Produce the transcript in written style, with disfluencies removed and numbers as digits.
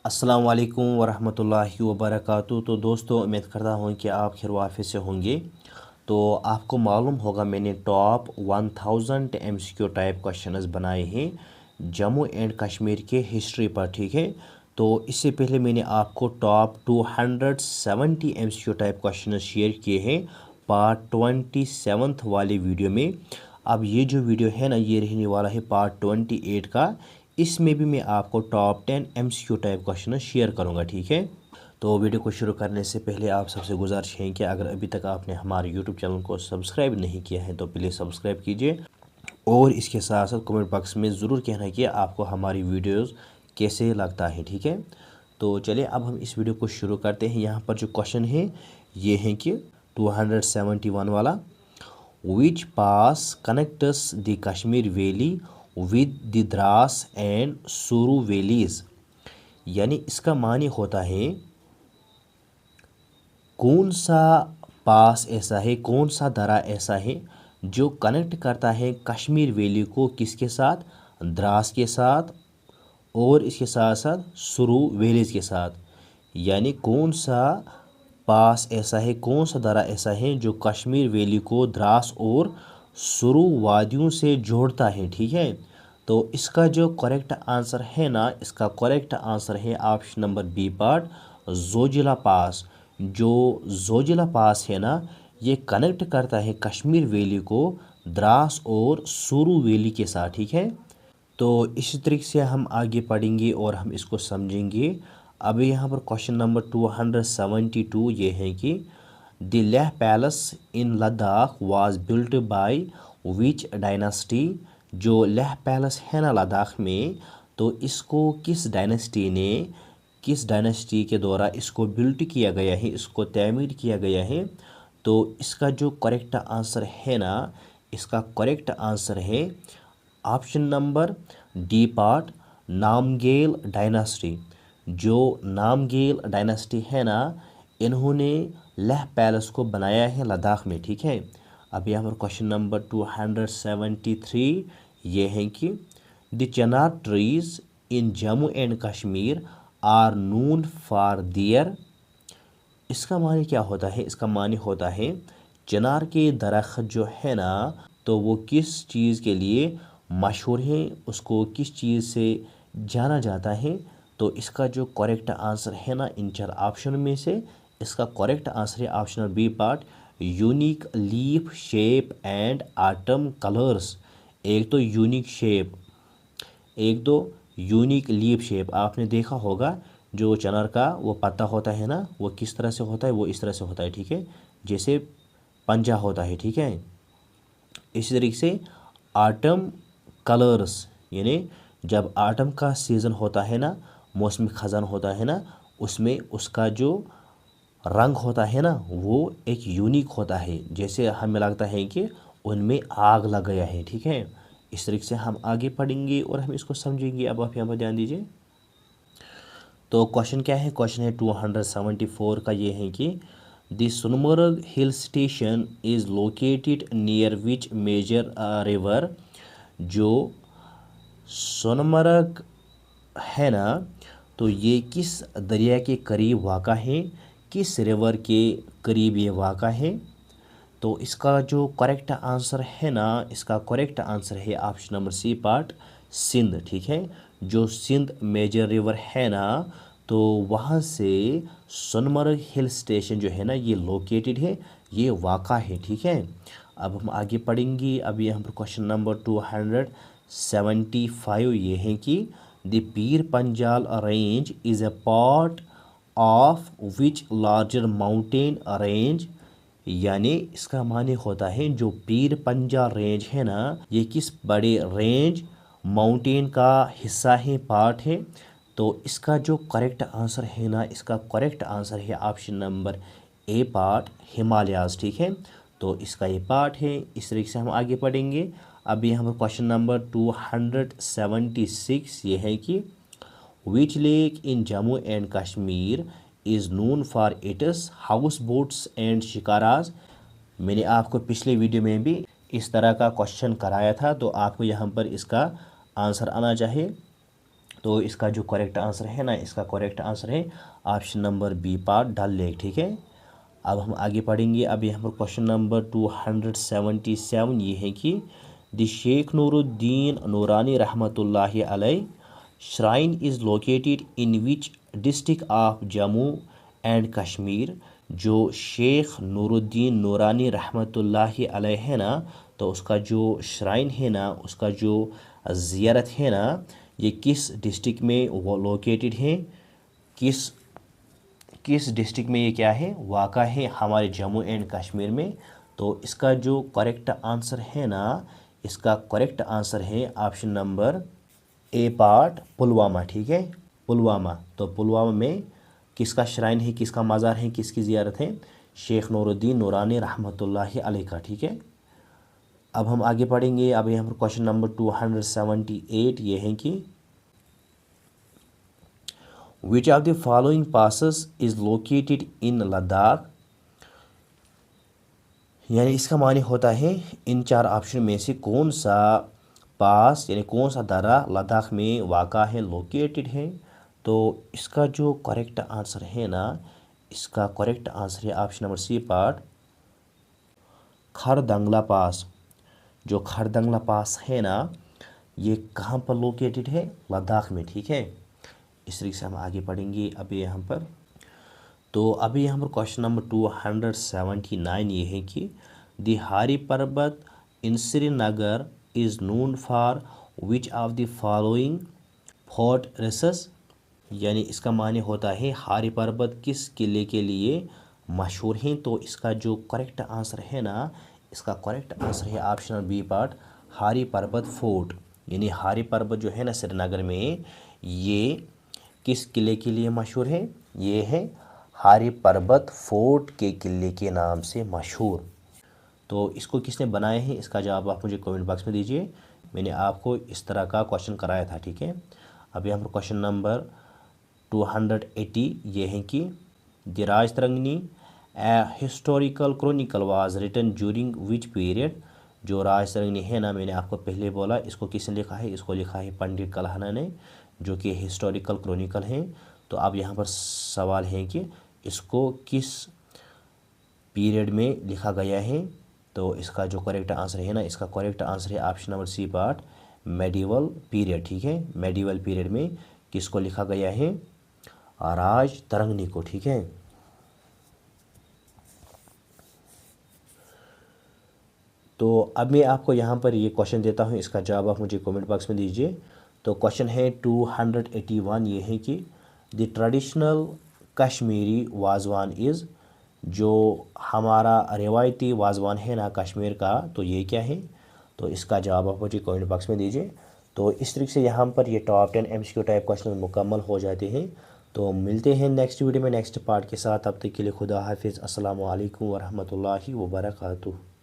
अस्सलाम वालेकुम वरहमतुल्लाहि वबरकातुहू। तो दोस्तों, उम्मीद करता हूँ कि आप खैर वाफियत से होंगे। तो आपको मालूम होगा मैंने टॉप 1000 MCQ टाइप क्वेश्चंस बनाए हैं जम्मू एंड कश्मीर के हिस्ट्री पर, ठीक है। तो इससे पहले मैंने आपको top 270 MCQ type questions share किए हैं पार्ट 27 वाले वीडियो में। अब ये जो वीडियो है ना, ये रहने वाला है पार्ट 28 का। इसमें भी मैं आपको top 10 MCQ type question share करूंगा, ठीक है। तो वीडियो को शुरू करने से पहले आप सबसे गुजारिश है कि अगर अभी तक आपने हमारे यूट्यूब चैनल को सब्सक्राइब नहीं किया है तो प्लीज़ सब्सक्राइब कीजिए, और इसके साथ साथ कमेंट बॉक्स में ज़रूर कहना कि आपको हमारी वीडियोस कैसे लगता है, ठीक है। तो चलिए अब हम इस वीडियो को शुरू करते हैं। यहाँ पर जो क्वेश्चन है ये है कि 271 वाला, which pass connects the Kashmir valley with the Dras and Suru valleys. यानी इसका मानी होता है कौन सा पास ऐसा है, कौन सा दरा ऐसा है जो कनेक्ट करता है कश्मीर वैली को किसके साथ, द्रास के साथ, और इसके साथ साथ सुरू वैलीज के साथ। यानी कौन सा पास ऐसा है, कौन सा दरा ऐसा है जो कश्मीर वैली को द्रास और सुरू वादियों से जोड़ता है, ठीक है। तो इसका जो करेक्ट आंसर है ना, इसका करेक्ट आंसर है option number B part, Zojila pass. जो जोजिला पास है ना, ये कनेक्ट करता है कश्मीर वैली को द्रास और सुरू वैली के साथ, ठीक है। तो इसी तरीके से हम आगे पढ़ेंगे और हम इसको समझेंगे। अब यहाँ पर क्वेश्चन नंबर 272 ये है कि the Leh palace in Ladakh was built by which dynasty. जो लेह पैलेस है ना लद्दाख में, तो इसको किस डायनेस्टी के द्वारा इसको बिल्ट किया गया है, इसको तमीर किया गया है। तो इसका जो करेक्ट आंसर है ना, इसका करेक्ट आंसर है option number D part, Namgyal dynasty. जो नामगेल डायनास्टी है ना, इन्होंने लेह पैलेस को बनाया है लद्दाख में, ठीक है। अब यहाँ पर क्वेश्चन नंबर 273 ये है कि the chinar trees in Jammu and Kashmir are known for their. इसका मानी क्या होता है, इसका मानी होता है चिनार के दरख्त जो है ना, तो वो किस चीज़ के लिए मशहूर है, उसको किस चीज़ से जाना जाता है। तो इसका जो करेक्ट आंसर है ना, इन चार ऑप्शन में से इसका करेक्ट आंसर है option B part, unique leaf shape and autumn colours. एक तो यूनिक शेप, एक दो यूनिक लीफ शेप। आपने देखा होगा जो चनर का वो पत्ता होता है ना, वो किस तरह से होता है, वो इस तरह से होता है, ठीक है, जैसे पंजा होता है, ठीक है। इसी तरीके से आटम कलर्स, यानी जब आटम का सीज़न होता है ना, मौसम ख़ज़ान होता है ना, उसमें उसका जो रंग होता है ना, वो एक यूनिक होता है, जैसे हमें लगता है कि उनमें आग लग गया है, ठीक है। इस तरीके से हम आगे पढ़ेंगे और हम इसको समझेंगे। अब आप यहाँ पर ध्यान दीजिए। तो क्वेश्चन क्या है, क्वेश्चन है 274 का, ये है कि the Sonmarg hill station is located near which major river. जो सोनमर्ग है ना, तो ये किस दरिया के करीब वाक़ा है, किस रिवर के करीब ये वाक़ा है। तो इसका जो करेक्ट आंसर है ना, इसका करेक्ट आंसर है option number C part, Sindh, ठीक है। जो सिंध मेजर रिवर है ना, तो वहाँ से सोनमर्ग हिल स्टेशन जो है ना, ये लोकेटेड है, ये वाक़ा है, ठीक है। अब हम आगे पढ़ेंगे। अब यहाँ पर क्वेश्चन नंबर 275 ये है कि the Pir Panjal range is a part of which larger mountain range. यानी इसका माने होता है जो पीर पंजाल रेंज है ना, ये किस बड़े रेंज माउंटेन का हिस्सा है, पार्ट है। तो इसका जो करेक्ट आंसर है ना, इसका करेक्ट आंसर है option number A part, Himalayas, ठीक है। तो इसका ये पार्ट है। इस तरीके से हम आगे पढ़ेंगे। अब यहाँ पर क्वेश्चन नंबर 276 ये है कि which lake in Jammu and Kashmir is known for its house boats and shikaras. मैंने आपको पिछले वीडियो में भी इस तरह का क्वेश्चन कराया था, तो आपको यहाँ पर इसका आंसर आना चाहिए। तो इसका जो करेक्ट आंसर है ना, इसका करेक्ट आंसर है ऑप्शन नंबर बी पार्ट, डल लेक। ठीक है, अब हम आगे पढ़ेंगे। अब यहाँ पर क्वेश्चन नंबर 277 ये है कि द शेख नूरुद्दीन नूरानी रहमतुल्लाहि अलैह shrine is located in which district of Jammu and Kashmir. जो शेख नूरुद्दीन नूरानी रहमतुल्लाहि अलैह है ना, तो उसका जो श्राइन है ना, उसका जो ज़ियारत है ना, ये किस डिस्ट्रिक्ट में वो लोकेटेड है, किस किस डिस्ट्रिक्ट में ये क्या है, वाक़ा है, हमारे जम्मू एंड कश्मीर में। तो इसका जो करेक्ट आंसर है ना, इसका करेक्ट आंसर है option number A part, Pulwama. ठीक है, पुलवामा। तो पुलवामा में किसका श्राइन है, किसका मज़ार है, किसकी ज़ियारत है, शेख नूरुद्दीन नूरानी रहमतुल्लाहि अलैह का। ठीक है, अब हम आगे पढ़ेंगे। अब यहाँ पर क्वेश्चन नंबर 278 ये है कि विच of the following passes is located in Ladakh. यानी इसका माने होता है इन चार ऑप्शन में से कौन सा पास यानी कौन सा दर्रा लद्दाख में वाक़ा है, लोकेटेड है। तो इसका जो करेक्ट आंसर है ना, इसका करेक्ट आंसर है ऑप्शन नंबर सी पार्ट, खरदंगला पास। जो खरदंगला पास है ना, ये कहाँ पर लोकेटेड है, लद्दाख में। ठीक है, इस तरीके से हम आगे पढ़ेंगे। अभी यहाँ पर अभी यहाँ पर क्वेश्चन नंबर 279 ये है कि the Hari Parbat in Srinagar is known for which of the following fortresses. यानी इसका माने होता है हारी पर्वत किस किले के लिए मशहूर हैं। तो इसका जो करेक्ट आंसर है ना, इसका करेक्ट आंसर है ऑप्शन बी पार्ट, हारी पर्वत फोर्ट। यानी हारी पर्वत जो है ना श्रीनगर में, ये किस किले के लिए मशहूर है, ये है हारी पर्वत फोर्ट के किले के नाम से मशहूर। तो इसको किसने बनाए हैं, इसका जवाब आप मुझे कमेंट बॉक्स में दीजिए। मैंने आपको इस तरह का क्वेश्चन कराया था। ठीक है, अभी हम क्वेश्चन नंबर 280 ये है कि the Rajatarangini a historical chronicle was written during which period. जो राजतरंगिणी है ना, मैंने आपको पहले बोला, इसको किसने लिखा है, इसको लिखा है पंडित कल्हण ने, जो कि हिस्टोरिकल क्रॉनिकल है। तो अब यहाँ पर सवाल है कि इसको किस पीरियड में लिखा गया है। तो इसका जो करेक्ट आंसर है ना, इसका करेक्ट आंसर है option number C part, medieval period. ठीक है, मेडिवल पीरियड में किसको लिखा गया है, राजतरंगिणी को। ठीक है, तो अब मैं आपको यहाँ पर ये क्वेश्चन देता हूँ, इसका जवाब आप मुझे कमेंट बॉक्स में दीजिए। तो क्वेश्चन है 281 ये है कि the traditional Kashmiri wazwan is. जो हमारा रिवायती वाजवान है ना कश्मीर का, तो ये क्या है। तो इसका जवाब आप मुझे कमेंट बॉक्स में दीजिए। तो इस तरीके से यहाँ पर ये टॉप 10 MCQ टाइप क्वेश्चन मुकम्मल हो जाते हैं। तो मिलते हैं नेक्स्ट वीडियो में नेक्स्ट पार्ट के साथ। तब तक के लिए खुदा हाफिज़। अस्सलामु अलैकुम वरहमतुल्लाहि वबरकातुहू।